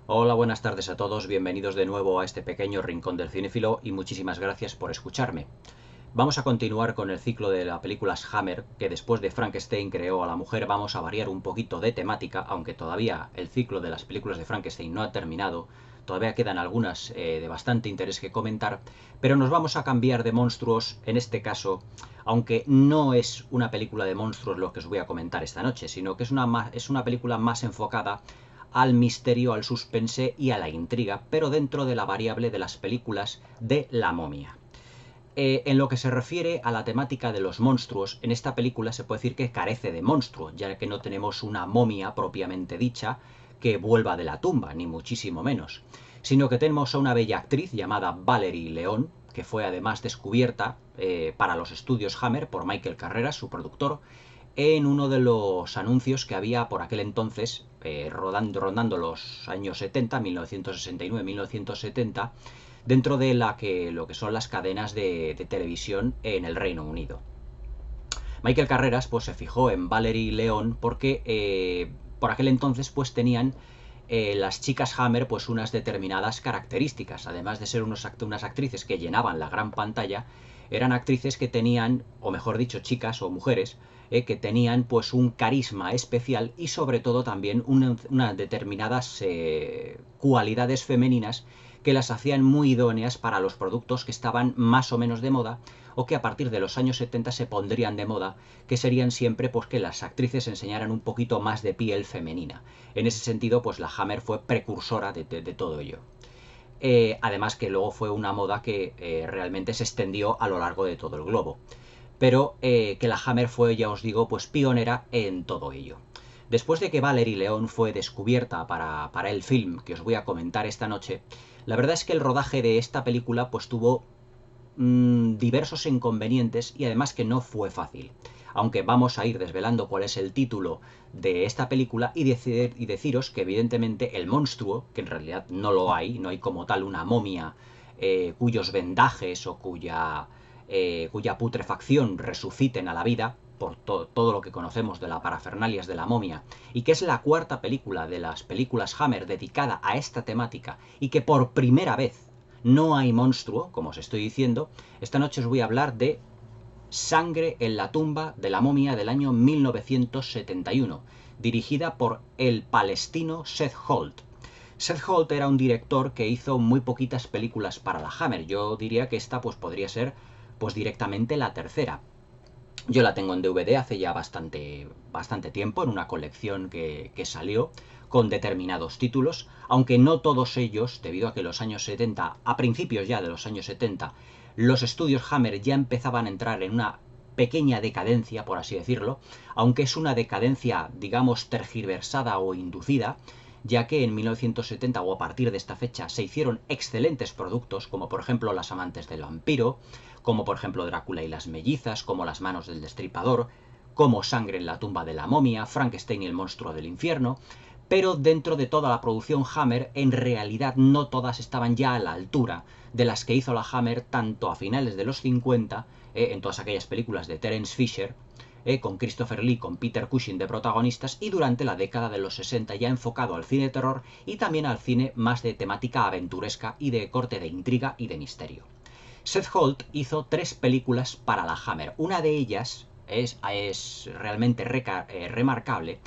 Hola, buenas tardes a todos, bienvenidos de nuevo a este pequeño rincón del cinéfilo y muchísimas gracias por escucharme. Vamos a continuar con el ciclo de las películas Hammer, que después de Frankenstein creó a la mujer. Vamos a variar un poquito de temática, aunque todavía el ciclo de las películas de Frankenstein no ha terminado. Todavía quedan algunas de bastante interés que comentar, pero nos vamos a cambiar de monstruos en este caso, aunque no es una película de monstruos lo que os voy a comentar esta noche, sino que es una película más enfocada al misterio, al suspense y a la intriga, pero dentro de la variable de las películas de la momia. En lo que se refiere a la temática de los monstruos, en esta película se puede decir que carece de monstruo, ya que no tenemos una momia propiamente dicha que vuelva de la tumba, ni muchísimo menos, sino que tenemos a una bella actriz llamada Valerie León, que fue además descubierta para los estudios Hammer por Michael Carreras, su productor, en uno de los anuncios que había por aquel entonces, rondando los años 70, 1969-1970, dentro de lo que son las cadenas de televisión en el Reino Unido. Michael Carreras pues se fijó en Valerie León porque por aquel entonces pues tenían las chicas Hammer pues unas determinadas características. Además de ser unas actrices que llenaban la gran pantalla, eran actrices que tenían, o mejor dicho, chicas o mujeres, que tenían pues un carisma especial y sobre todo también unas determinadas cualidades femeninas que las hacían muy idóneas para los productos que estaban más o menos de moda o que a partir de los años 70 se pondrían de moda, que serían siempre pues que las actrices enseñaran un poquito más de piel femenina. En ese sentido, pues la Hammer fue precursora de todo ello. Además que luego fue una moda que realmente se extendió a lo largo de todo el globo. Pero que la Hammer fue, ya os digo, pues pionera en todo ello. Después de que Valerie León fue descubierta para el film que os voy a comentar esta noche, la verdad es que el rodaje de esta película pues tuvo diversos inconvenientes y además que no fue fácil. Aunque vamos a ir desvelando cuál es el título de esta película y deciros que evidentemente el monstruo, que en realidad no lo hay, no hay como tal una momia cuyos vendajes o cuya putrefacción resuciten a la vida, por todo lo que conocemos de la parafernalias de la momia, y que es la cuarta película de las películas Hammer dedicada a esta temática y que por primera vez no hay monstruo, como os estoy diciendo, esta noche os voy a hablar de Sangre en la tumba de la momia del año 1971, dirigida por el palestino Seth Holt. Seth Holt era un director que hizo muy poquitas películas para la Hammer. Yo diría que esta pues podría ser pues directamente la tercera. Yo la tengo en DVD hace ya bastante tiempo, en una colección que salió con determinados títulos, aunque no todos ellos, debido a que los años 70, a principios ya de los años 70, los estudios Hammer ya empezaban a entrar en una pequeña decadencia, por así decirlo, aunque es una decadencia, digamos, tergiversada o inducida, ya que en 1970 o a partir de esta fecha se hicieron excelentes productos, como por ejemplo Las amantes del vampiro, como por ejemplo Drácula y las mellizas, como Las manos del destripador, como Sangre en la tumba de la momia, Frankenstein y el monstruo del infierno, pero dentro de toda la producción Hammer, en realidad no todas estaban ya a la altura de las que hizo la Hammer tanto a finales de los 50, en todas aquellas películas de Terence Fisher, con Christopher Lee, con Peter Cushing de protagonistas, y durante la década de los 60 ya enfocado al cine de terror y también al cine más de temática aventuresca y de corte de intriga y de misterio. Seth Holt hizo 3 películas para la Hammer. Una de ellas es realmente remarcable,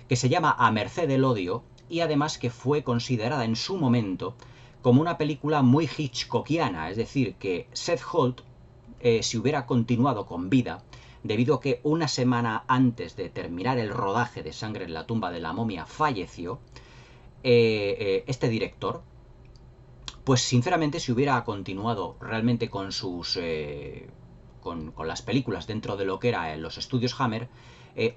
que se llama A merced del odio, y además que fue considerada en su momento como una película muy hitchcockiana, es decir, que Seth Holt, si hubiera continuado con vida, debido a que una semana antes de terminar el rodaje de Sangre en la tumba de la momia falleció, este director, pues sinceramente si hubiera continuado realmente con con las películas dentro de lo que era los estudios Hammer,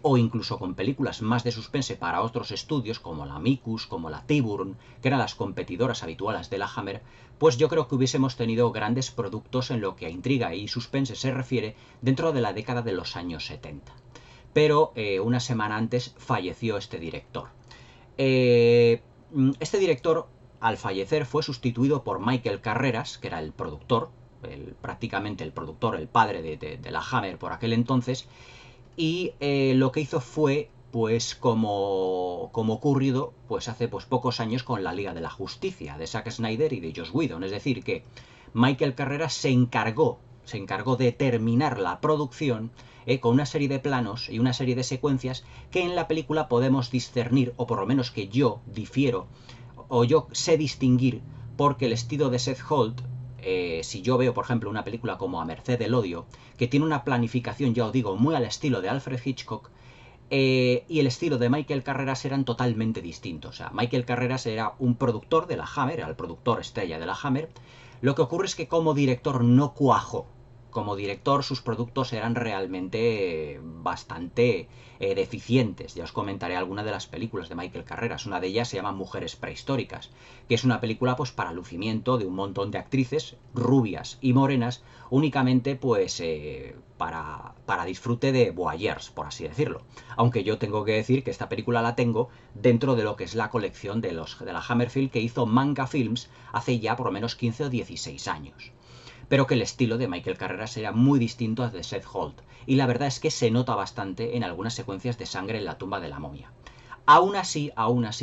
o incluso con películas más de suspense para otros estudios como la Micus, como la Tiburn, que eran las competidoras habituales de la Hammer, pues yo creo que hubiésemos tenido grandes productos en lo que a intriga y suspense se refiere dentro de la década de los años 70. Pero una semana antes falleció este director. Este director, al fallecer, fue sustituido por Michael Carreras, que era el productor, prácticamente el productor, el padre de la Hammer por aquel entonces, y lo que hizo fue pues como ocurrido pues hace pues pocos años con la Liga de la Justicia de Zack Snyder y de Joss Whedon. Es decir, que Michael Carreras se encargó de terminar la producción con una serie de planos y una serie de secuencias que en la película podemos discernir, o por lo menos que yo difiero, o yo sé distinguir, porque el estilo de Seth Holt, si yo veo, por ejemplo, una película como A Merced del Odio, que tiene una planificación, ya os digo, muy al estilo de Alfred Hitchcock, y el estilo de Michael Carreras eran totalmente distintos. O sea, Michael Carreras era un productor de la Hammer, era el productor estrella de la Hammer. Lo que ocurre es que como director no cuajó. Como director sus productos eran realmente bastante deficientes. Ya os comentaré algunas de las películas de Michael Carreras. Una de ellas se llama Mujeres Prehistóricas, que es una película pues para lucimiento de un montón de actrices rubias y morenas, únicamente pues para disfrute de voyeurs, por así decirlo. Aunque yo tengo que decir que esta película la tengo dentro de lo que es la colección de la Hammerfilm que hizo Manga Films hace ya por lo menos 15 o 16 años. Pero que el estilo de Michael Carreras era muy distinto al de Seth Holt, y la verdad es que se nota bastante en algunas secuencias de sangre en la tumba de la momia. Aún así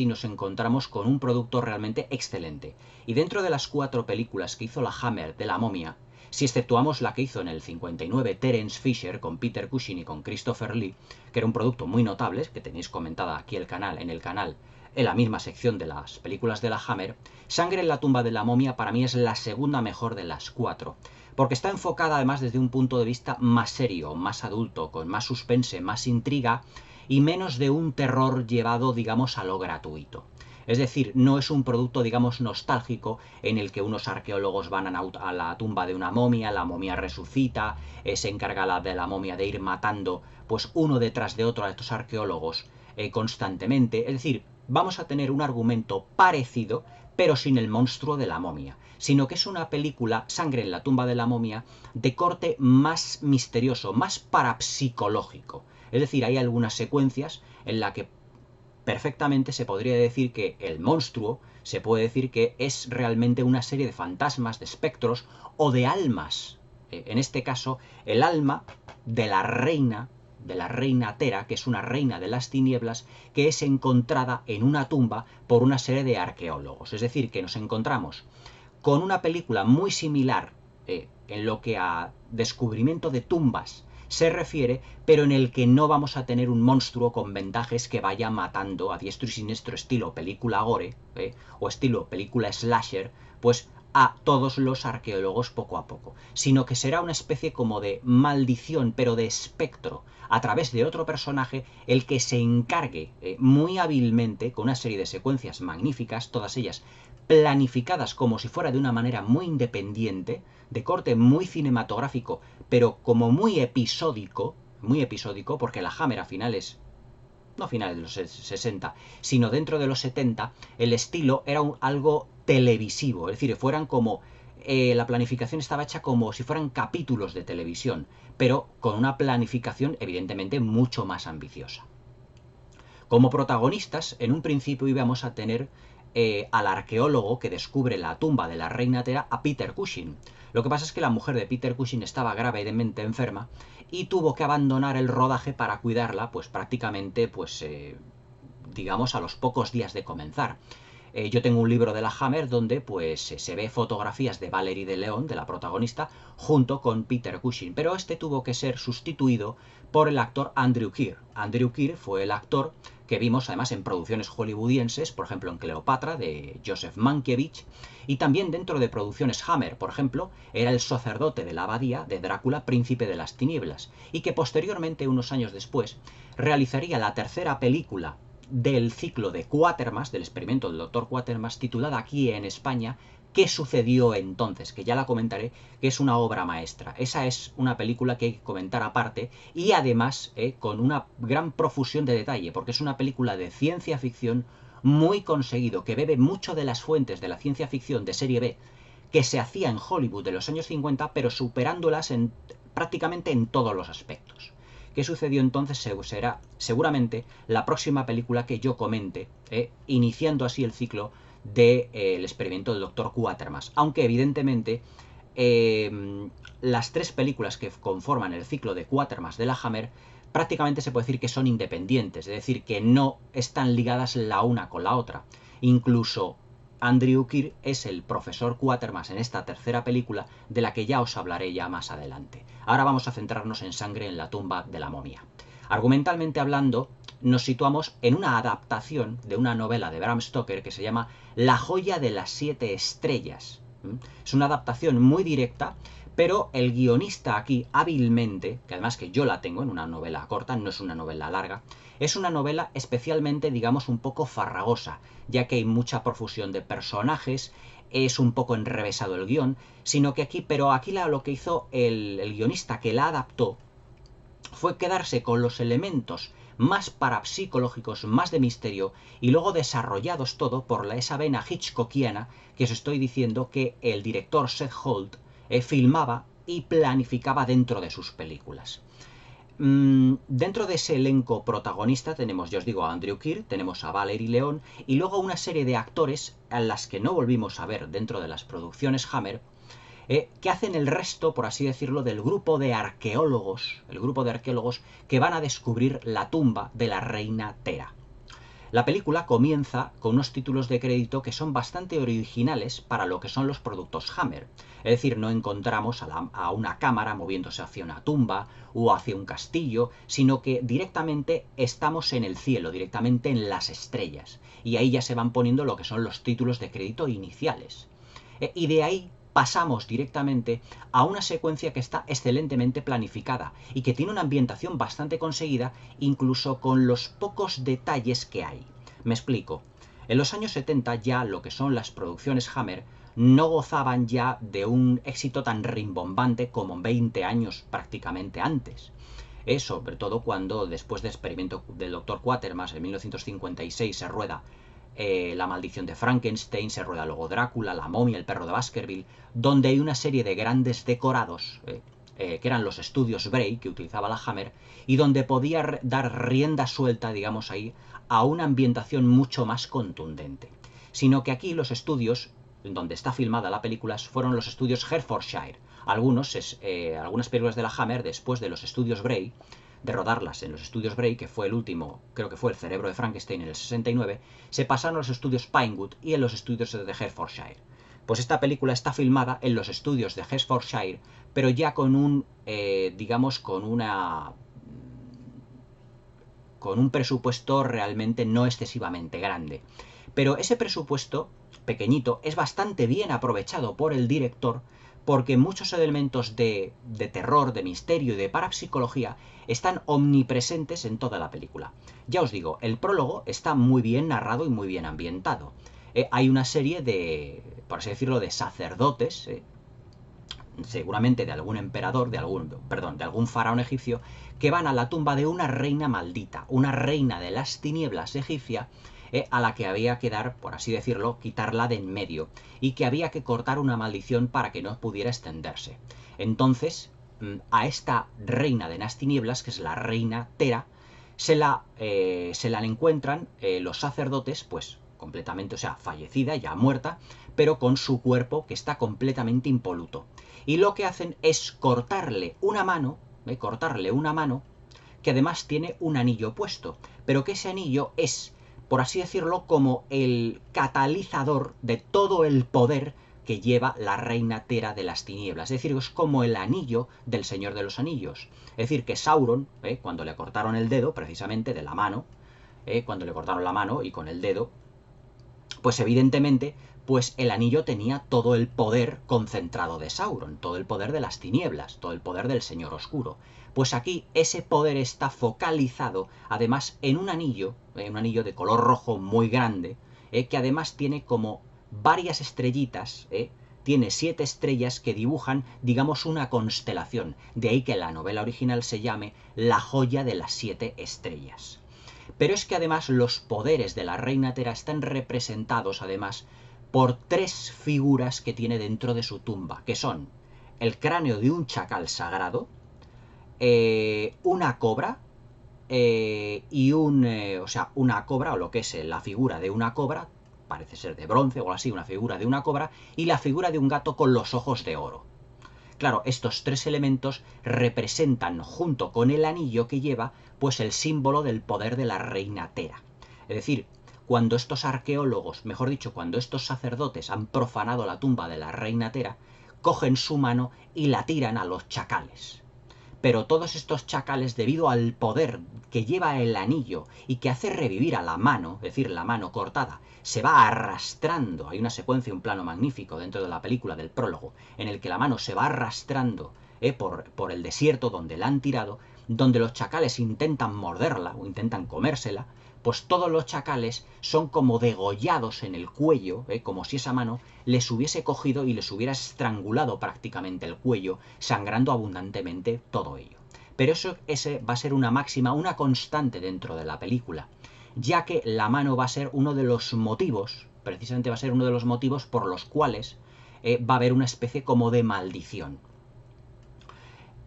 nos encontramos con un producto realmente excelente, y dentro de las 4 películas que hizo la Hammer de la momia, si exceptuamos la que hizo en el 59 Terence Fisher con Peter Cushing y con Christopher Lee, que era un producto muy notable, que tenéis comentada aquí en el canal, en la misma sección de las películas de la Hammer, Sangre en la tumba de la momia para mí es la segunda mejor de las 4, porque está enfocada además desde un punto de vista más serio, más adulto, con más suspense, más intriga y menos de un terror llevado, digamos, a lo gratuito. Es decir, no es un producto, digamos, nostálgico en el que unos arqueólogos van a la tumba de una momia, la momia resucita, se encarga de la momia de ir matando pues uno detrás de otro a estos arqueólogos constantemente. Es decir, vamos a tener un argumento parecido, pero sin el monstruo de la momia, sino que es una película, Sangre en la tumba de la momia, de corte más misterioso, más parapsicológico. Es decir, hay algunas secuencias en las que perfectamente se podría decir que el monstruo, se puede decir que es realmente una serie de fantasmas, de espectros o de almas. En este caso, el alma de la reina Tera, que es una reina de las tinieblas, que es encontrada en una tumba por una serie de arqueólogos. Es decir, que nos encontramos con una película muy similar en lo que a descubrimiento de tumbas se refiere, pero en el que no vamos a tener un monstruo con vendajes que vaya matando a diestro y siniestro estilo película gore o estilo película slasher, pues a todos los arqueólogos poco a poco, sino que será una especie como de maldición, pero de espectro, a través de otro personaje, el que se encargue muy hábilmente, con una serie de secuencias magníficas, todas ellas planificadas como si fuera de una manera muy independiente, de corte muy cinematográfico, pero como muy episódico, porque la Hammer a finales, no a finales de los 60, sino dentro de los 70, el estilo era algo televisivo, es decir, fueran como la planificación estaba hecha como si fueran capítulos de televisión, pero con una planificación evidentemente mucho más ambiciosa. Como protagonistas, en un principio íbamos a tener al arqueólogo que descubre la tumba de la reina Tera, a Peter Cushing. Lo que pasa es que la mujer de Peter Cushing estaba gravemente enferma y tuvo que abandonar el rodaje para cuidarla, pues prácticamente, digamos, a los pocos días de comenzar. Yo tengo un libro de la Hammer donde pues se ve fotografías de Valerie de León, de la protagonista, junto con Peter Cushing, pero este tuvo que ser sustituido por el actor Andrew Keir. Andrew Keir fue el actor que vimos además en producciones hollywoodienses, por ejemplo en Cleopatra, de Joseph Mankiewicz, y también dentro de producciones Hammer, por ejemplo, era el sacerdote de la abadía de Drácula, príncipe de las tinieblas, y que posteriormente, unos años después, realizaría la tercera película del ciclo de Quatermass, del experimento del Dr. Quatermass, titulada aquí en España ¿Qué sucedió entonces?, que ya la comentaré, que es una obra maestra. Esa es una película que hay que comentar aparte y además con una gran profusión de detalle, porque es una película de ciencia ficción muy conseguido, que bebe mucho de las fuentes de la ciencia ficción de serie B que se hacía en Hollywood de los años 50, pero superándolas prácticamente en todos los aspectos. ¿Qué sucedió entonces? Será seguramente la próxima película que yo comente, iniciando así el ciclo del experimento del Dr. Quatermass. Aunque evidentemente las 3 películas que conforman el ciclo de Quatermass de la Hammer prácticamente se puede decir que son independientes, es decir, que no están ligadas la una con la otra. Incluso Andrew Keir es el profesor Quatermass en esta tercera película, de la que ya os hablaré ya más adelante. Ahora vamos a centrarnos en Sangre en la tumba de la momia. Argumentalmente hablando, nos situamos en una adaptación de una novela de Bram Stoker que se llama La joya de las 7 estrellas. Es una adaptación muy directa, pero el guionista aquí hábilmente, que además que yo la tengo en una novela corta, no es una novela larga, es una novela especialmente, digamos, un poco farragosa, ya que hay mucha profusión de personajes, es un poco enrevesado el guión, pero aquí lo que hizo el guionista que la adaptó fue quedarse con los elementos más parapsicológicos, más de misterio, y luego desarrollados todo por esa vena hitchcockiana que os estoy diciendo que el director Seth Holt filmaba y planificaba dentro de sus películas. Dentro de ese elenco protagonista tenemos, ya os digo, a Andrew Keir, tenemos a Valerie León y luego una serie de actores a las que no volvimos a ver dentro de las producciones Hammer, que hacen el resto, por así decirlo, del grupo de arqueólogos, el grupo de arqueólogos que van a descubrir la tumba de la reina Tera. La película comienza con unos títulos de crédito que son bastante originales para lo que son los productos Hammer. Es decir, no encontramos a una cámara moviéndose hacia una tumba o hacia un castillo, sino que directamente estamos en el cielo, directamente en las estrellas. Y ahí ya se van poniendo lo que son los títulos de crédito iniciales. Y de ahí pasamos directamente a una secuencia que está excelentemente planificada y que tiene una ambientación bastante conseguida, incluso con los pocos detalles que hay. Me explico. En los años 70 ya lo que son las producciones Hammer no gozaban ya de un éxito tan rimbombante como 20 años prácticamente antes. Sobre todo cuando después del experimento del Dr. Quatermass en 1956 se rueda La maldición de Frankenstein, se rueda luego Drácula, La momia, El perro de Baskerville, donde hay una serie de grandes decorados, que eran los estudios Bray, que utilizaba la Hammer, y donde podía dar rienda suelta, digamos ahí, a una ambientación mucho más contundente. Sino que aquí los estudios, donde está filmada la película, fueron los estudios Hertfordshire. Algunas películas de la Hammer, después de los estudios Bray, de rodarlas en los estudios Bray, que fue el último, creo que fue El cerebro de Frankenstein en el 69, se pasaron a los estudios Pinewood y en los estudios de Hertfordshire. Pues esta película está filmada en los estudios de Hertfordshire, pero ya con un, digamos, con un presupuesto realmente no excesivamente grande. Pero ese presupuesto pequeñito es bastante bien aprovechado por el director, porque muchos elementos de terror, de misterio y de parapsicología están omnipresentes en toda la película. Ya os digo, el prólogo está muy bien narrado y muy bien ambientado. Hay una serie de, por así decirlo, de sacerdotes, seguramente de algún emperador, de algún faraón egipcio, que van a la tumba de una reina maldita, una reina de las tinieblas egipcia, a la que había que dar, por así decirlo, quitarla de en medio, y que había que cortar una maldición para que no pudiera extenderse. Entonces, a esta reina de las tinieblas, que es la reina Tera, se la encuentran los sacerdotes, pues completamente, o sea, fallecida, ya muerta, pero con su cuerpo que está completamente impoluto. Y lo que hacen es cortarle una mano, que además tiene un anillo puesto, pero que ese anillo es, por así decirlo, como el catalizador de todo el poder que lleva la reina Tera de las tinieblas. Es decir, es como el anillo del Señor de los Anillos. Es decir, que Sauron, cuando le cortaron el dedo, precisamente de la mano, cuando le cortaron la mano y con el dedo, pues evidentemente, pues el anillo tenía todo el poder concentrado de Sauron, todo el poder de las tinieblas, todo el poder del Señor Oscuro. Pues aquí ese poder está focalizado, además, en un anillo de color rojo muy grande, que además tiene como varias estrellitas, tiene 7 estrellas que dibujan, digamos, una constelación. De ahí que la novela original se llame La joya de las 7 estrellas. Pero es que además los poderes de la reina Tera están representados además por 3 figuras que tiene dentro de su tumba, que son el cráneo de un chacal sagrado, una cobra, una cobra, o lo que es la figura de una cobra, parece ser de bronce o algo así, una figura de una cobra, y la figura de un gato con los ojos de oro. Claro, estos tres elementos representan, junto con el anillo que lleva, pues el símbolo del poder de la reina Tera. Es decir, cuando estos arqueólogos, mejor dicho, cuando estos sacerdotes han profanado la tumba de la reina Tera, cogen su mano y la tiran a los chacales. Pero todos estos chacales, debido al poder que lleva el anillo y que hace revivir a la mano, es decir, la mano cortada, se va arrastrando. Hay una secuencia, un plano magnífico dentro de la película del prólogo, en el que la mano se va arrastrando por el desierto donde la han tirado, donde los chacales intentan morderla o intentan comérsela, pues todos los chacales son como degollados en el cuello, como si esa mano les hubiese cogido y les hubiera estrangulado prácticamente el cuello, sangrando abundantemente todo ello. Pero ese va a ser una máxima, una constante dentro de la película, ya que la mano va a ser uno de los motivos, precisamente va a ser uno de los motivos por los cuales va a haber una especie como de maldición.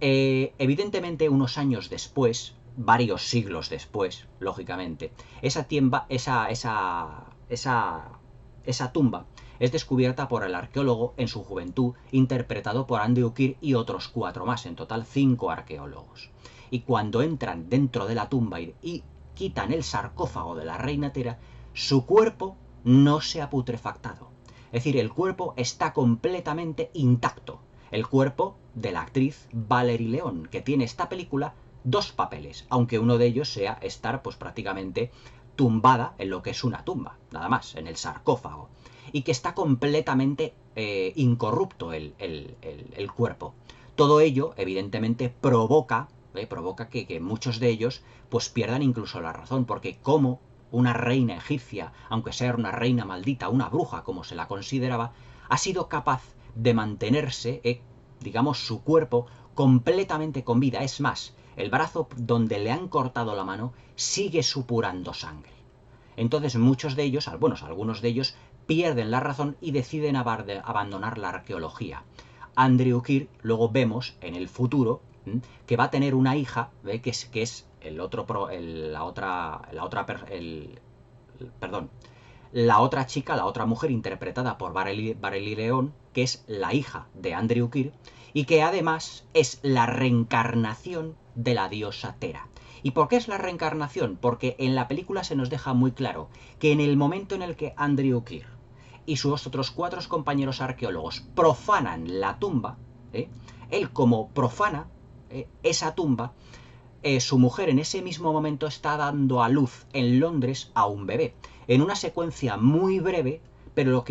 Evidentemente, unos años después, varios siglos después, lógicamente, esa tumba es descubierta por el arqueólogo en su juventud, interpretado por Andrew Keir y otros 4 más, en total 5 arqueólogos. Y cuando entran dentro de la tumba y quitan el sarcófago de la reina Tera, su cuerpo no se ha putrefactado. Es decir, el cuerpo está completamente intacto. El cuerpo de la actriz Valerie León, que tiene esta película 2 papeles, aunque uno de ellos sea estar pues prácticamente tumbada en lo que es una tumba, nada más, en el sarcófago, y que está completamente incorrupto el cuerpo. Todo ello, evidentemente, provoca que muchos de ellos pues pierdan incluso la razón, porque como una reina egipcia, aunque sea una reina maldita, una bruja como se la consideraba, ha sido capaz de mantenerse, digamos, su cuerpo completamente con vida. Es más, el brazo donde le han cortado la mano sigue supurando sangre. Entonces muchos de ellos, bueno, algunos de ellos, pierden la razón y deciden abandonar la arqueología. Andrew Keir, luego vemos en el futuro, que va a tener una hija, que es la otra chica, la otra mujer interpretada por Valerie León, que es la hija de Andrew Keir, y que además es la reencarnación de la diosa Tera. ¿Y por qué es la reencarnación? Porque en la película se nos deja muy claro que en el momento en el que Andrew Keir y sus otros 4 compañeros arqueólogos profanan la tumba, él como profana esa tumba, su mujer en ese mismo momento está dando a luz en Londres a un bebé. En una secuencia muy breve, pero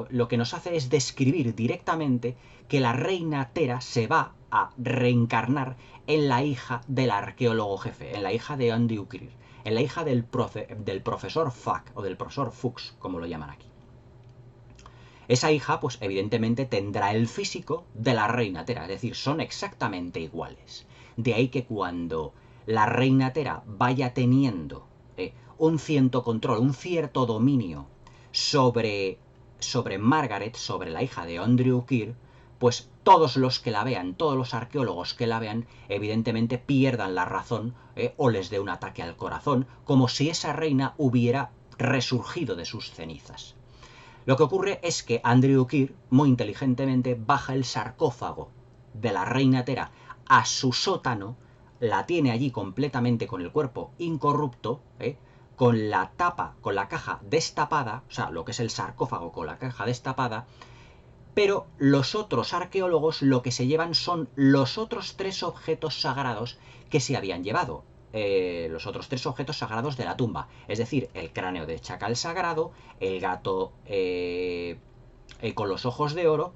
lo que nos hace es describir directamente que la reina Tera se va a reencarnar en la hija del arqueólogo jefe, en la hija de Andrew Keir, en la hija del profesor Fuck, o del profesor Fuchs, como lo llaman aquí. Esa hija, pues evidentemente tendrá el físico de la reina Tera, es decir, son exactamente iguales. De ahí que cuando la reina Tera vaya teniendo un cierto control, un cierto dominio sobre Margaret, sobre la hija de Andrew Keir, pues todos los que la vean, todos los arqueólogos que la vean, evidentemente pierdan la razón o les dé un ataque al corazón, como si esa reina hubiera resurgido de sus cenizas. Lo que ocurre es que Andrew Keir, muy inteligentemente, baja el sarcófago de la reina Tera a su sótano, la tiene allí completamente con el cuerpo incorrupto, con la tapa, con la caja destapada, o sea, lo que es el sarcófago con la caja destapada, pero los otros arqueólogos lo que se llevan son los otros 3 objetos sagrados que se habían llevado. Los otros 3 objetos sagrados de la tumba, es decir, el cráneo de chacal sagrado, el gato con los ojos de oro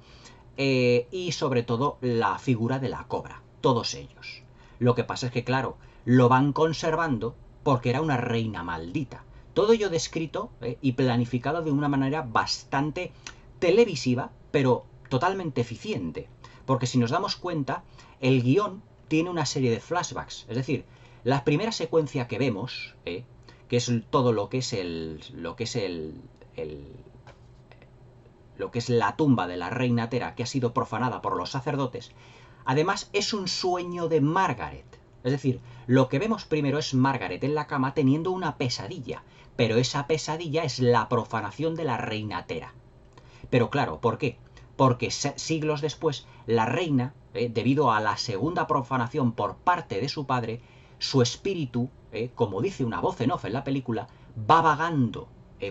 y sobre todo la figura de la cobra, todos ellos. Lo que pasa es que, claro, lo van conservando porque era una reina maldita. Todo ello descrito y planificado de una manera bastante televisiva, pero totalmente eficiente. Porque si nos damos cuenta, el guión tiene una serie de flashbacks, es decir, la primera secuencia que vemos, que es todo lo que es la tumba de la reina Tera, que ha sido profanada por los sacerdotes, además es un sueño de Margaret. Es decir, lo que vemos primero es Margaret en la cama teniendo una pesadilla, pero esa pesadilla es la profanación de la reina Tera. Pero claro, ¿por qué? porque siglos después la reina, debido a la segunda profanación por parte de su padre, su espíritu, como dice una voz en off en la película, va vagando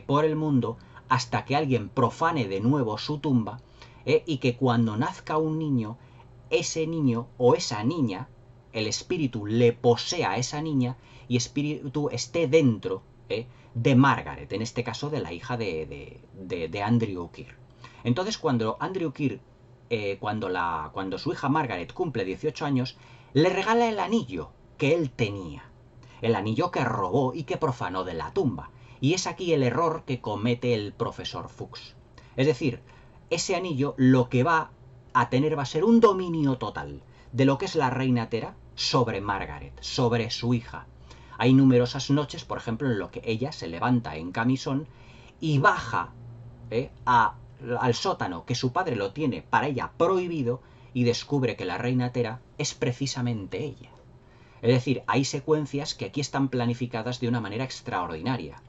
por el mundo hasta que alguien profane de nuevo su tumba, y que cuando nazca un niño, ese niño o esa niña, el espíritu le posea a esa niña y espíritu esté dentro de Margaret, en este caso de la hija de Andrew Keir. Entonces cuando Andrew Keir, cuando su hija Margaret cumple 18 años, le regala el anillo que él tenía, el anillo que robó y que profanó de la tumba. Y es aquí el error que comete el profesor Fuchs. Es decir, ese anillo lo que va a tener va a ser un dominio total de lo que es la reina Tera sobre Margaret, sobre su hija. Hay numerosas noches, por ejemplo, en lo que ella se levanta en camisón y baja al sótano que su padre lo tiene para ella prohibido y descubre que la reina Tera es precisamente ella. Es decir, hay secuencias que aquí están planificadas de una manera extraordinaria.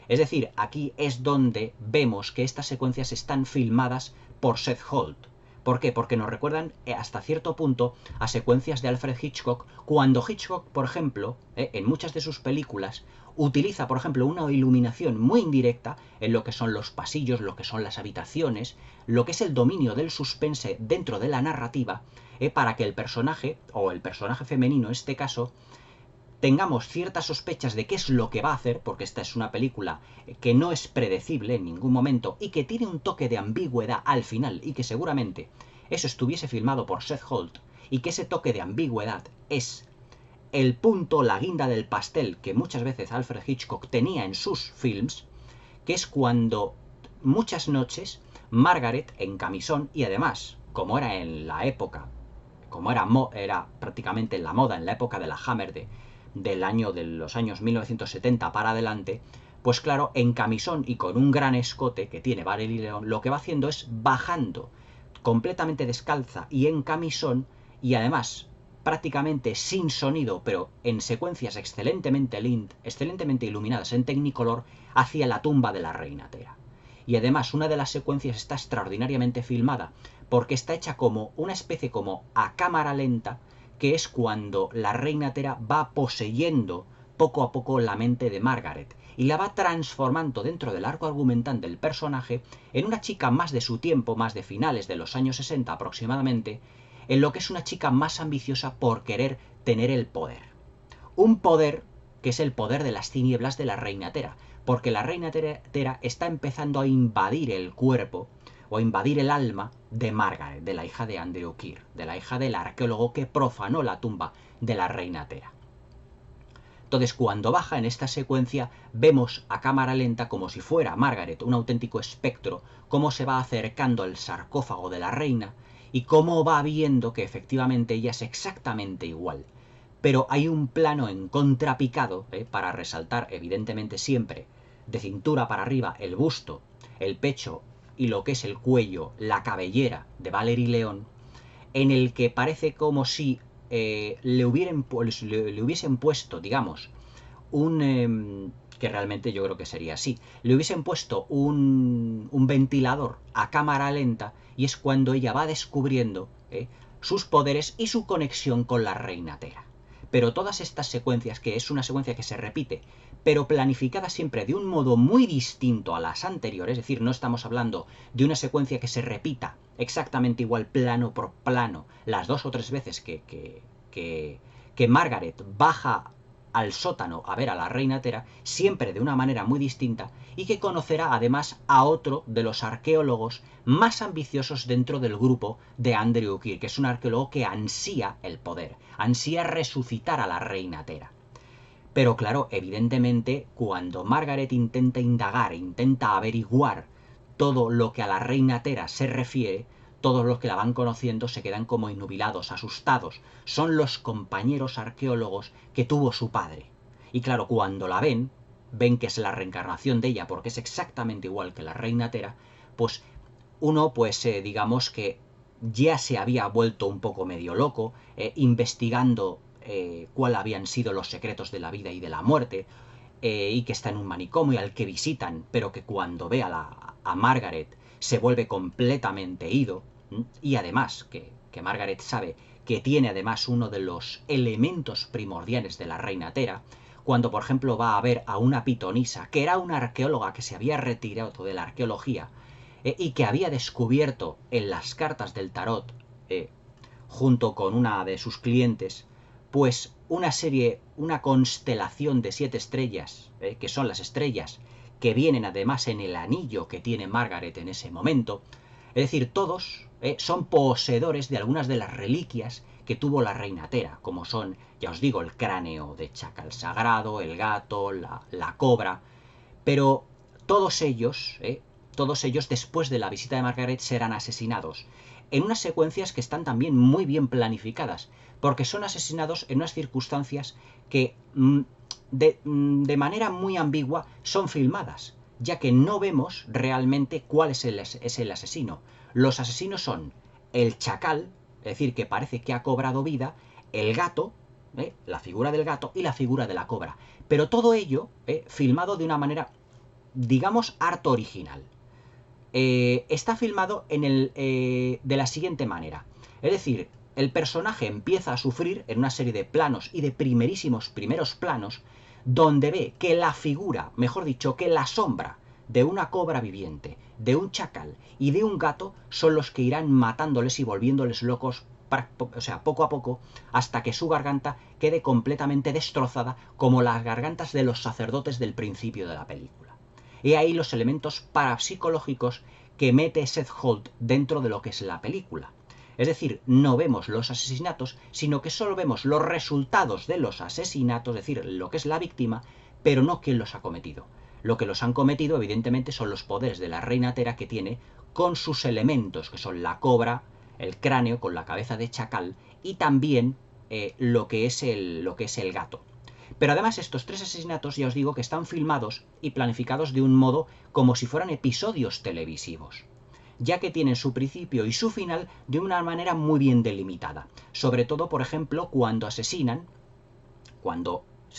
Es decir, aquí es donde vemos que estas secuencias están filmadas por Seth Holt. ¿Por qué? Porque nos recuerdan hasta cierto punto a secuencias de Alfred Hitchcock, cuando Hitchcock, por ejemplo, en muchas de sus películas, utiliza, por ejemplo, una iluminación muy indirecta en lo que son los pasillos, lo que son las habitaciones, lo que es el dominio del suspense dentro de la narrativa, para que el personaje, o el personaje femenino en este caso, tengamos ciertas sospechas de qué es lo que va a hacer, porque esta es una película que no es predecible en ningún momento y que tiene un toque de ambigüedad al final, y que seguramente eso estuviese filmado por Seth Holt, y que ese toque de ambigüedad es el punto, la guinda del pastel que muchas veces Alfred Hitchcock tenía en sus films, que es cuando muchas noches Margaret en camisón, y además, como era en la época, como era prácticamente la moda en la época de la Hammer de los años 1970 para adelante, pues claro, en camisón y con un gran escote que tiene Valerie León, lo que va haciendo es bajando completamente descalza y en camisón, y además prácticamente sin sonido, pero en secuencias excelentemente iluminadas en Technicolor, hacia la tumba de la reina Tera. Y además una de las secuencias está extraordinariamente filmada, porque está hecha como una especie como a cámara lenta, que es cuando la reina Tera va poseyendo poco a poco la mente de Margaret y la va transformando dentro del arco argumental del personaje en una chica más de su tiempo, más de finales de los años 60 aproximadamente, en lo que es una chica más ambiciosa por querer tener el poder. Un poder que es el poder de las tinieblas de la reina Tera, porque la reina Tera está empezando a invadir el cuerpo o a invadir el alma de Margaret, de la hija de Andrew Keir, de la hija del arqueólogo que profanó la tumba de la reina Tera. Entonces, cuando baja en esta secuencia, vemos a cámara lenta, como si fuera Margaret un auténtico espectro, cómo se va acercando al sarcófago de la reina y cómo va viendo que efectivamente ella es exactamente igual. Pero hay un plano en contrapicado, para resaltar evidentemente siempre de cintura para arriba el busto, el pecho y lo que es el cuello, la cabellera de Valerie León, en el que parece como si le hubiesen puesto, digamos, que realmente yo creo que sería así, le hubiesen puesto un ventilador a cámara lenta, y es cuando ella va descubriendo sus poderes y su conexión con la reina Tera. Pero todas estas secuencias, que es una secuencia que se repite, pero planificada siempre de un modo muy distinto a las anteriores, es decir, no estamos hablando de una secuencia que se repita exactamente igual plano por plano las 2 o 3 veces que Margaret baja al sótano a ver a la reina Tera, siempre de una manera muy distinta, y que conocerá además a otro de los arqueólogos más ambiciosos dentro del grupo de Andrew Keir, que es un arqueólogo que ansía el poder, ansía resucitar a la reina Tera. Pero claro, evidentemente, cuando Margaret intenta indagar, intenta averiguar todo lo que a la reina Tera se refiere, todos los que la van conociendo se quedan como innubilados, asustados. Son los compañeros arqueólogos que tuvo su padre. Y claro, cuando la ven que es la reencarnación de ella, porque es exactamente igual que la reina Tera, pues uno, digamos que ya se había vuelto un poco medio loco, investigando cuáles habían sido los secretos de la vida y de la muerte, y que está en un manicomio al que visitan, pero que cuando ve a Margaret se vuelve completamente ido. y además que Margaret sabe que tiene además uno de los elementos primordiales de la reina Tera, cuando por ejemplo va a ver a una pitonisa, que era una arqueóloga que se había retirado de la arqueología, y que había descubierto en las cartas del tarot, junto con una de sus clientes, pues una constelación de 7 estrellas, que son las estrellas que vienen además en el anillo que tiene Margaret en ese momento. Es decir, todos son poseedores de algunas de las reliquias que tuvo la reina Tera, como son, ya os digo, el cráneo de chacal sagrado, el gato, la cobra, pero todos ellos después de la visita de Margaret serán asesinados, en unas secuencias que están también muy bien planificadas, porque son asesinados en unas circunstancias que de manera muy ambigua son filmadas, ya que no vemos realmente cuál es el asesino. Los asesinos son el chacal, es decir, que parece que ha cobrado vida, el gato, la figura del gato y la figura de la cobra. Pero todo ello filmado de una manera, digamos, harto original. Está filmado de la siguiente manera. Es decir, el personaje empieza a sufrir en una serie de planos y de primeros planos, donde ve que la figura, mejor dicho, que la sombra de una cobra viviente, de un chacal y de un gato son los que irán matándoles y volviéndoles locos, o sea, poco a poco, hasta que su garganta quede completamente destrozada, como las gargantas de los sacerdotes del principio de la película. Y ahí los elementos parapsicológicos que mete Seth Holt dentro de lo que es la película. Es decir, no vemos los asesinatos, sino que solo vemos los resultados de los asesinatos, es decir, lo que es la víctima, pero no quién los ha cometido. Lo que los han cometido, evidentemente, son los poderes de la reina Tera que tiene con sus elementos, que son la cobra, el cráneo con la cabeza de chacal y también lo que es el gato. Pero además estos 3 asesinatos, ya os digo, que están filmados y planificados de un modo como si fueran episodios televisivos, ya que tienen su principio y su final de una manera muy bien delimitada. Sobre todo, por ejemplo, cuando se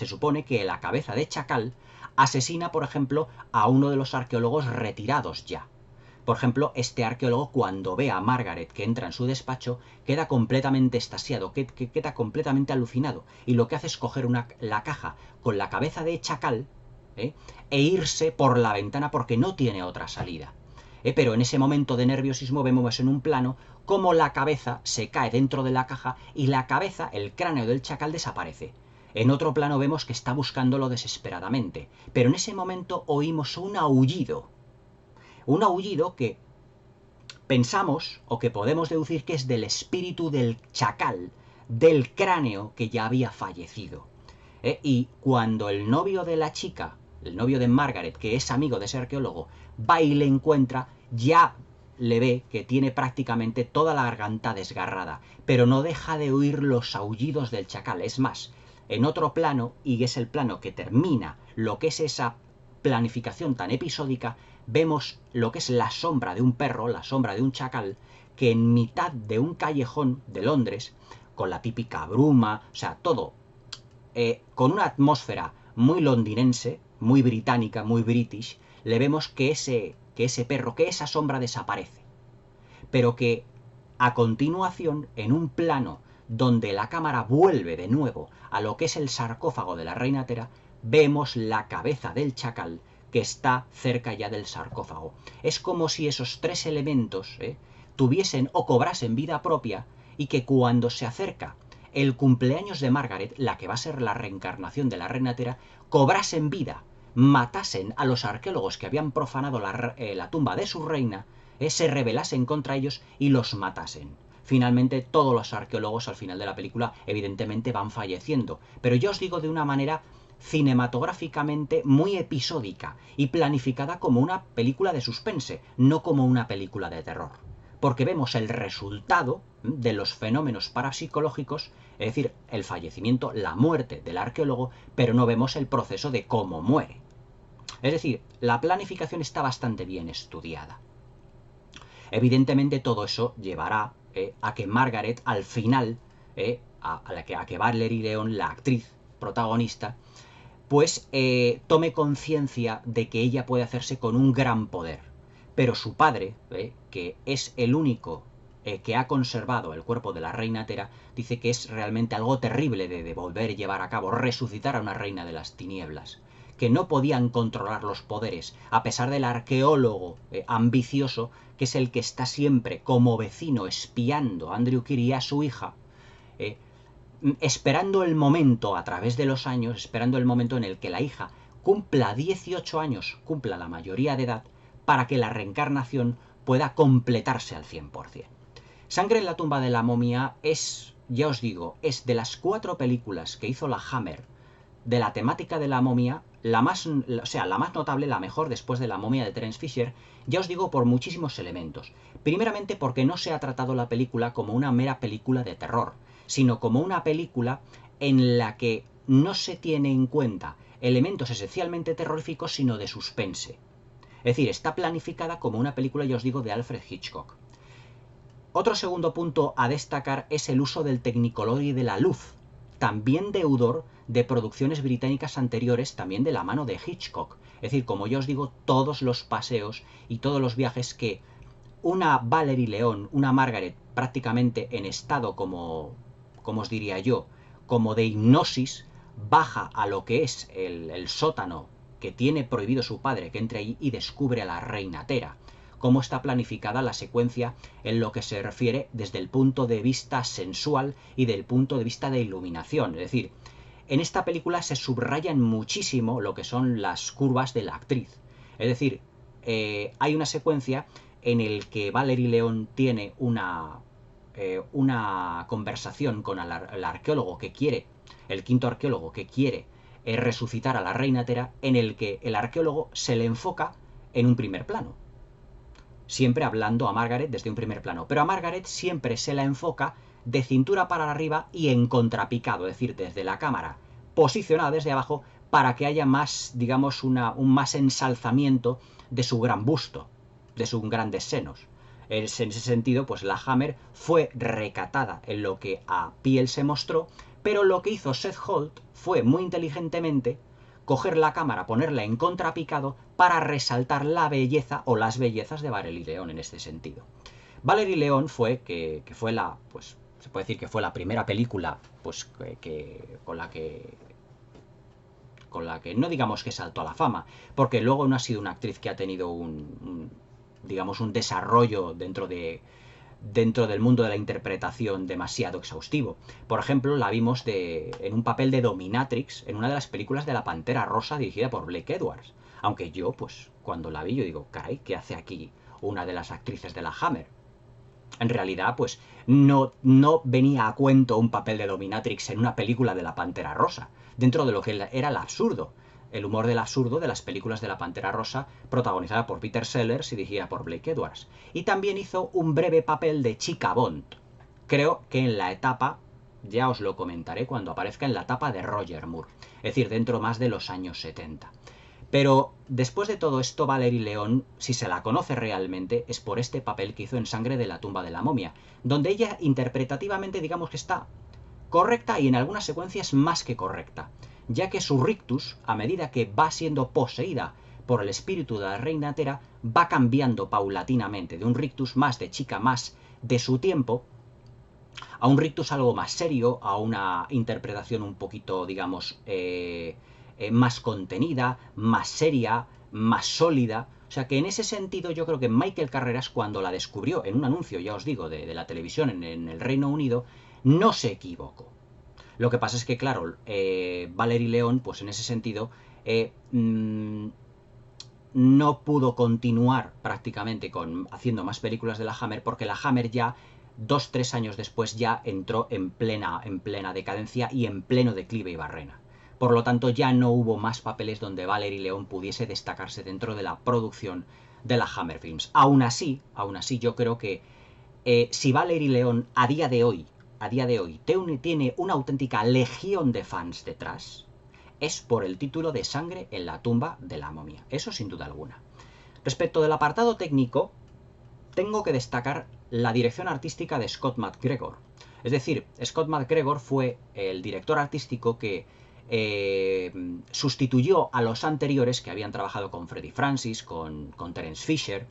supone que la cabeza de chacal asesina, por ejemplo, a uno de los arqueólogos retirados ya. Por ejemplo, este arqueólogo, cuando ve a Margaret que entra en su despacho, queda completamente extasiado, queda completamente alucinado, y lo que hace es coger la caja con la cabeza de chacal e irse por la ventana porque no tiene otra salida. Pero en ese momento de nerviosismo vemos en un plano cómo la cabeza se cae dentro de la caja y la cabeza, el cráneo del chacal, desaparece. En otro plano vemos que está buscándolo desesperadamente, pero en ese momento oímos un aullido que pensamos o que podemos deducir que es del espíritu del chacal, del cráneo que ya había fallecido. Y cuando el novio de la chica, el novio de Margaret, que es amigo de ese arqueólogo, va y le encuentra, ya le ve que tiene prácticamente toda la garganta desgarrada, pero no deja de oír los aullidos del chacal. Es más, en otro plano, y es el plano que termina lo que es esa planificación tan episódica, vemos lo que es la sombra de un perro, la sombra de un chacal, que en mitad de un callejón de Londres, con la típica bruma, o sea, todo con una atmósfera muy londinense, muy británica, muy british, le vemos que ese perro, que esa sombra desaparece. Pero que a continuación, en un plano donde la cámara vuelve de nuevo a lo que es el sarcófago de la reina Tera, vemos la cabeza del chacal que está cerca ya del sarcófago. Es como si esos 3 elementos tuviesen o cobrasen vida propia, y que cuando se acerca el cumpleaños de Margaret, la que va a ser la reencarnación de la reina Tera, cobrasen vida, matasen a los arqueólogos que habían profanado la tumba de su reina, se rebelasen contra ellos y los matasen. Finalmente, todos los arqueólogos al final de la película evidentemente van falleciendo, pero yo os digo de una manera cinematográficamente muy episódica y planificada como una película de suspense, no como una película de terror. Porque vemos el resultado de los fenómenos parapsicológicos, es decir, el fallecimiento, la muerte del arqueólogo, pero no vemos el proceso de cómo muere. Es decir, la planificación está bastante bien estudiada. Evidentemente todo eso llevará a que Margaret al final, a que Valerie León, la actriz protagonista, pues tome conciencia de que ella puede hacerse con un gran poder. Pero su padre, que es el único que ha conservado el cuerpo de la reina Tera, dice que es realmente algo terrible de volver a llevar a cabo, resucitar a una reina de las tinieblas, que no podían controlar los poderes, a pesar del arqueólogo ambicioso, que es el que está siempre como vecino espiando a Andrew Keir y a su hija, esperando el momento, a través de los años, esperando el momento en el que la hija cumpla 18 años, cumpla la mayoría de edad, para que la reencarnación pueda completarse al 100%. Sangre en la tumba de la momia es, ya os digo, es de las 4 películas que hizo la Hammer de la temática de la momia, la más notable, la mejor después de La momia de Terence Fisher, ya os digo, por muchísimos elementos. Primeramente porque no se ha tratado la película como una mera película de terror, sino como una película en la que no se tiene en cuenta elementos esencialmente terroríficos, sino de suspense. Es decir, está planificada como una película, ya os digo, de Alfred Hitchcock. Otro segundo punto a destacar es el uso del Technicolor y de la luz, también deudor de producciones británicas anteriores, también de la mano de Hitchcock. Es decir, como ya os digo, todos los paseos y todos los viajes que una Valerie León, una Margaret, prácticamente en estado como os diría yo, como de hipnosis, baja a lo que es el sótano que tiene prohibido su padre que entre allí y descubre a la reina Tera. Cómo está planificada la secuencia en lo que se refiere desde el punto de vista sensual y del punto de vista de iluminación. Es decir, en esta película se subrayan muchísimo lo que son las curvas de la actriz. Es decir, hay una secuencia en el que Valerie León tiene una conversación con el arqueólogo que quiere, el quinto arqueólogo que quiere resucitar a la reina Tera, en el que el arqueólogo se le enfoca en un primer plano, siempre hablando a Margaret desde un primer plano, pero a Margaret siempre se la enfoca de cintura para arriba y en contrapicado, es decir, desde la cámara posicionada desde abajo, para que haya más, digamos, un más ensalzamiento de su gran busto, de sus grandes senos. En ese sentido, pues la Hammer fue recatada en lo que a piel se mostró, pero lo que hizo Seth Holt fue muy inteligentemente coger la cámara, ponerla en contrapicado para resaltar la belleza o las bellezas de Valerie León en este sentido. Valerie León fue, que fue la, pues se puede decir que fue la primera película, pues con la que no digamos que saltó a la fama, porque luego no ha sido una actriz que ha tenido digamos un desarrollo dentro del mundo de la interpretación demasiado exhaustivo. Por ejemplo, la vimos en un papel de dominatrix en una de las películas de La Pantera Rosa dirigida por Blake Edwards. Aunque yo, pues, cuando la vi, yo digo, caray, ¿qué hace aquí una de las actrices de la Hammer? En realidad, pues, no venía a cuento un papel de dominatrix en una película de La Pantera Rosa, dentro de lo que era el absurdo. El humor del absurdo de las películas de La Pantera Rosa, protagonizada por Peter Sellers y dirigida por Blake Edwards. Y también hizo un breve papel de chica Bond. Creo que en la etapa, ya os lo comentaré cuando aparezca en la etapa de Roger Moore. Es decir, dentro más de los años 70. Pero después de todo esto, Valerie León, si se la conoce realmente, es por este papel que hizo en Sangre de la tumba de la momia, donde ella interpretativamente digamos que está correcta y en algunas secuencias más que correcta, ya que su rictus, a medida que va siendo poseída por el espíritu de la reina Tera, va cambiando paulatinamente de un rictus más de chica, más de su tiempo, a un rictus algo más serio, a una interpretación un poquito, digamos, más contenida, más seria, más sólida. O sea que en ese sentido yo creo que Michael Carreras, cuando la descubrió en un anuncio, ya os digo, de la televisión en el Reino Unido, no se equivocó. Lo que pasa es que, claro, Valerie León, pues en ese sentido, no pudo continuar prácticamente haciendo más películas de la Hammer, porque la Hammer ya 2-3 años después ya entró en plena decadencia y en pleno declive y barrena. Por lo tanto, ya no hubo más papeles donde Valerie León pudiese destacarse dentro de la producción de la Hammer Films. Aún así, yo creo que si Valerie León a día de hoy tiene una auténtica legión de fans detrás, es por el título de Sangre en la tumba de la momia. Eso sin duda alguna. Respecto del apartado técnico, tengo que destacar la dirección artística de Scott McGregor. Es decir, Scott McGregor fue el director artístico que sustituyó a los anteriores que habían trabajado con Freddie Francis, con Terence Fisher,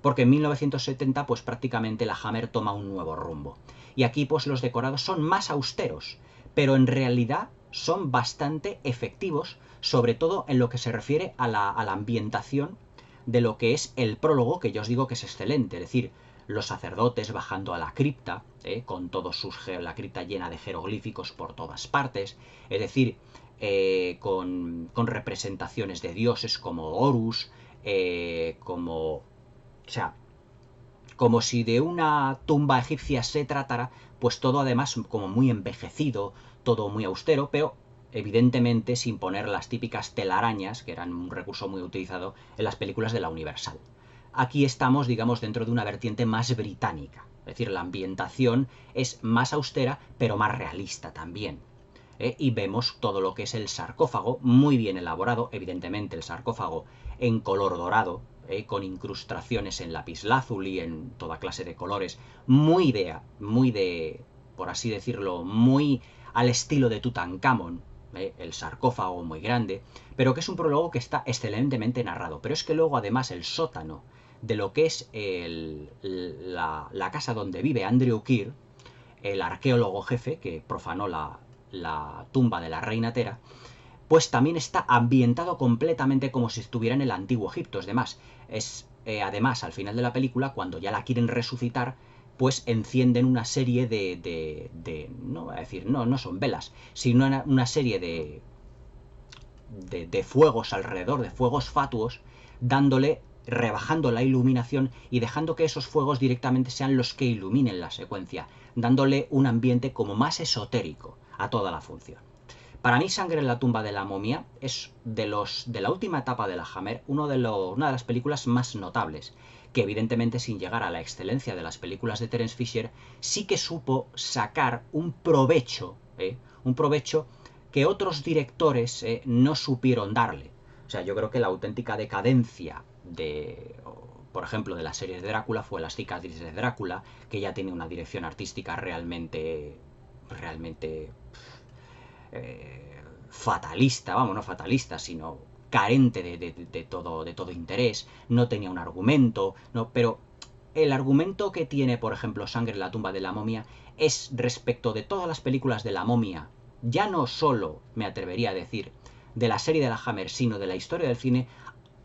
porque en 1970 pues prácticamente la Hammer toma un nuevo rumbo. Y aquí pues los decorados son más austeros, pero en realidad son bastante efectivos, sobre todo en lo que se refiere a la ambientación de lo que es el prólogo, que yo os digo que es excelente, es decir, los sacerdotes bajando a la cripta, con todos la cripta llena de jeroglíficos por todas partes, es decir, con representaciones de dioses como Horus, o sea, como si de una tumba egipcia se tratara, pues todo además como muy envejecido, todo muy austero, pero evidentemente sin poner las típicas telarañas, que eran un recurso muy utilizado en las películas de la Universal. Aquí estamos, digamos, dentro de una vertiente más británica, es decir, la ambientación es más austera, pero más realista también. Y vemos todo lo que es el sarcófago, muy bien elaborado, evidentemente el sarcófago en color dorado, con incrustaciones en lapislázuli, en toda clase de colores, muy de, por así decirlo, muy al estilo de Tutankamón, el sarcófago muy grande, pero que es un prólogo que está excelentemente narrado. Pero es que luego además el sótano de lo que es la casa donde vive Andrew Keir, el arqueólogo jefe que profanó la tumba de la reina Tera, pues también está ambientado completamente como si estuviera en el antiguo Egipto. Además, al final de la película, cuando ya la quieren resucitar, pues encienden una serie no voy a decir, no son velas, sino una serie de fuegos alrededor, de fuegos fatuos, rebajando la iluminación y dejando que esos fuegos directamente sean los que iluminen la secuencia, dándole un ambiente como más esotérico a toda la función. Para mí, Sangre en la tumba de la momia es de la última etapa de la Hammer una de las películas más notables, que evidentemente sin llegar a la excelencia de las películas de Terence Fisher, sí que supo sacar un provecho que otros directores no supieron darle. O sea, yo creo que la auténtica decadencia por ejemplo, de la serie de Drácula fue Las cicatrices de Drácula, que ya tiene una dirección artística realmente fatalista, vamos, no fatalista, sino carente de todo interés, no tenía un argumento, pero el argumento que tiene, por ejemplo, Sangre en la tumba de la momia es respecto de todas las películas de la momia, ya no solo, me atrevería a decir, de la serie de la Hammer, sino de la historia del cine,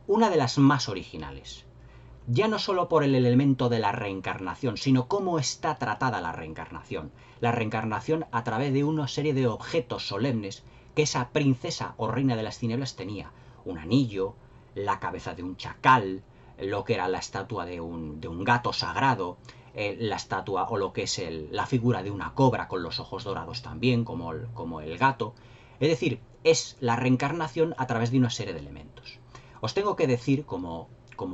una de las más originales. Ya no solo por el elemento de la reencarnación, sino cómo está tratada la reencarnación. La reencarnación a través de una serie de objetos solemnes que esa princesa o reina de las tinieblas tenía. Un anillo, la cabeza de un chacal, lo que era la estatua de un gato sagrado, la estatua o lo que es la figura de una cobra con los ojos dorados también, como el gato. Es decir, es la reencarnación a través de una serie de elementos. Os tengo que decir, como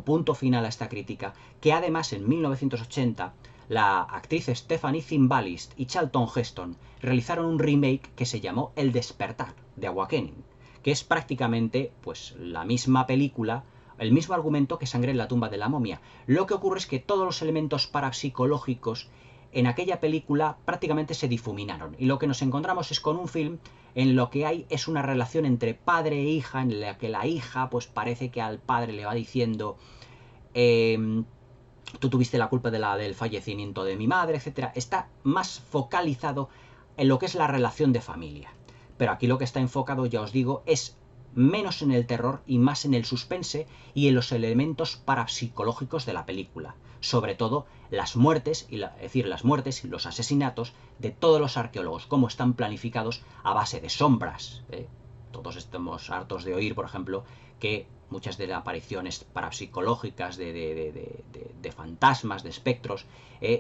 punto final a esta crítica, que además en 1980 la actriz Stephanie Zimbalist y Charlton Heston realizaron un remake que se llamó El despertar de Awakening, que es prácticamente pues la misma película, el mismo argumento que Sangre en la tumba de la momia. Lo que ocurre es que todos los elementos parapsicológicos en aquella película prácticamente se difuminaron, y lo que nos encontramos es con un film en lo que hay es una relación entre padre e hija, en la que la hija pues parece que al padre le va diciendo tú tuviste la culpa del fallecimiento de mi madre, etc. Está más focalizado en lo que es la relación de familia. Pero aquí lo que está enfocado, ya os digo, es menos en el terror y más en el suspense y en los elementos parapsicológicos de la película. Sobre todo las muertes, las muertes y los asesinatos de todos los arqueólogos, cómo están planificados a base de sombras. Todos estamos hartos de oír, por ejemplo, que muchas de las apariciones parapsicológicas de fantasmas, de espectros,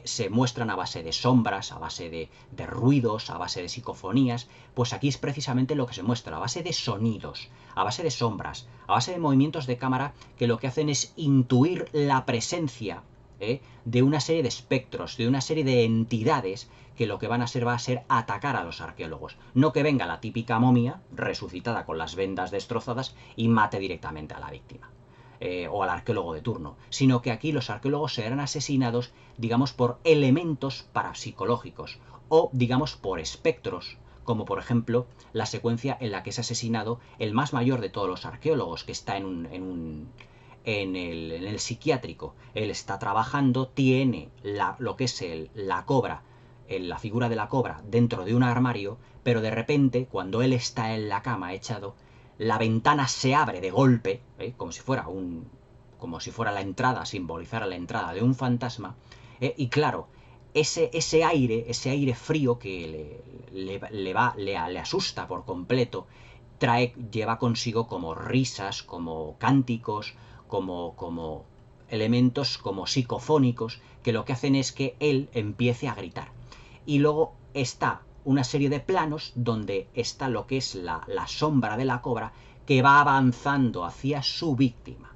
se muestran a base de sombras, a base de ruidos, a base de psicofonías. Pues aquí es precisamente lo que se muestra, a base de sonidos, a base de sombras, a base de movimientos de cámara que lo que hacen es intuir la presencia de una serie de espectros, de una serie de entidades que lo que van a hacer va a ser atacar a los arqueólogos. No que venga la típica momia resucitada con las vendas destrozadas y mate directamente a la víctima. O al arqueólogo de turno, sino que aquí los arqueólogos serán asesinados, digamos, por elementos parapsicológicos o, digamos, por espectros, como por ejemplo la secuencia en la que es asesinado el más mayor de todos los arqueólogos, que está en en el psiquiátrico. Él está trabajando, tiene lo que es la cobra, la figura de la cobra dentro de un armario, pero de repente, cuando él está en la cama echado, la ventana se abre de golpe, como si fuera la entrada, simbolizara la entrada de un fantasma, y claro, ese aire frío que le asusta por completo, lleva consigo como risas, como cánticos, como elementos como psicofónicos, que lo que hacen es que él empiece a gritar. Y luego está una serie de planos donde está lo que es la sombra de la cobra que va avanzando hacia su víctima.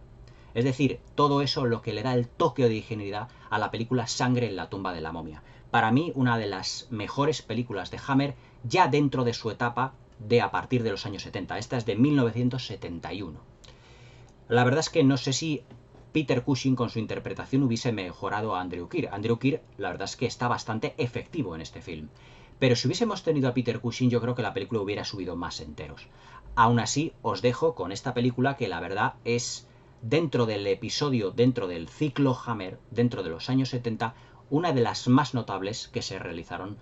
Es decir, todo eso lo que le da el toque de originalidad a la película Sangre en la tumba de la momia. Para mí, una de las mejores películas de Hammer ya dentro de su etapa de a partir de los años 70. Esta es de 1971. La verdad es que no sé si Peter Cushing con su interpretación hubiese mejorado a Andrew Keir. Andrew Keir, la verdad es que está bastante efectivo en este film. Pero si hubiésemos tenido a Peter Cushing, yo creo que la película hubiera subido más enteros. Aún así, os dejo con esta película que la verdad es, dentro del episodio, dentro del ciclo Hammer, dentro de los años 70, una de las más notables que se realizaron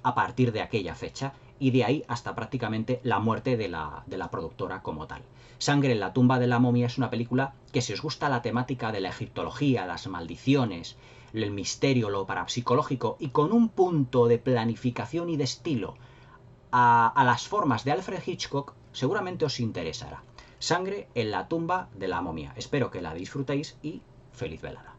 a partir de aquella fecha, y de ahí hasta prácticamente la muerte de la productora como tal. Sangre en la tumba de la momia es una película que, si os gusta la temática de la egiptología, las maldiciones, el misterio, lo parapsicológico, y con un punto de planificación y de estilo a las formas de Alfred Hitchcock, seguramente os interesará. Sangre en la tumba de la momia. Espero que la disfrutéis y feliz velada.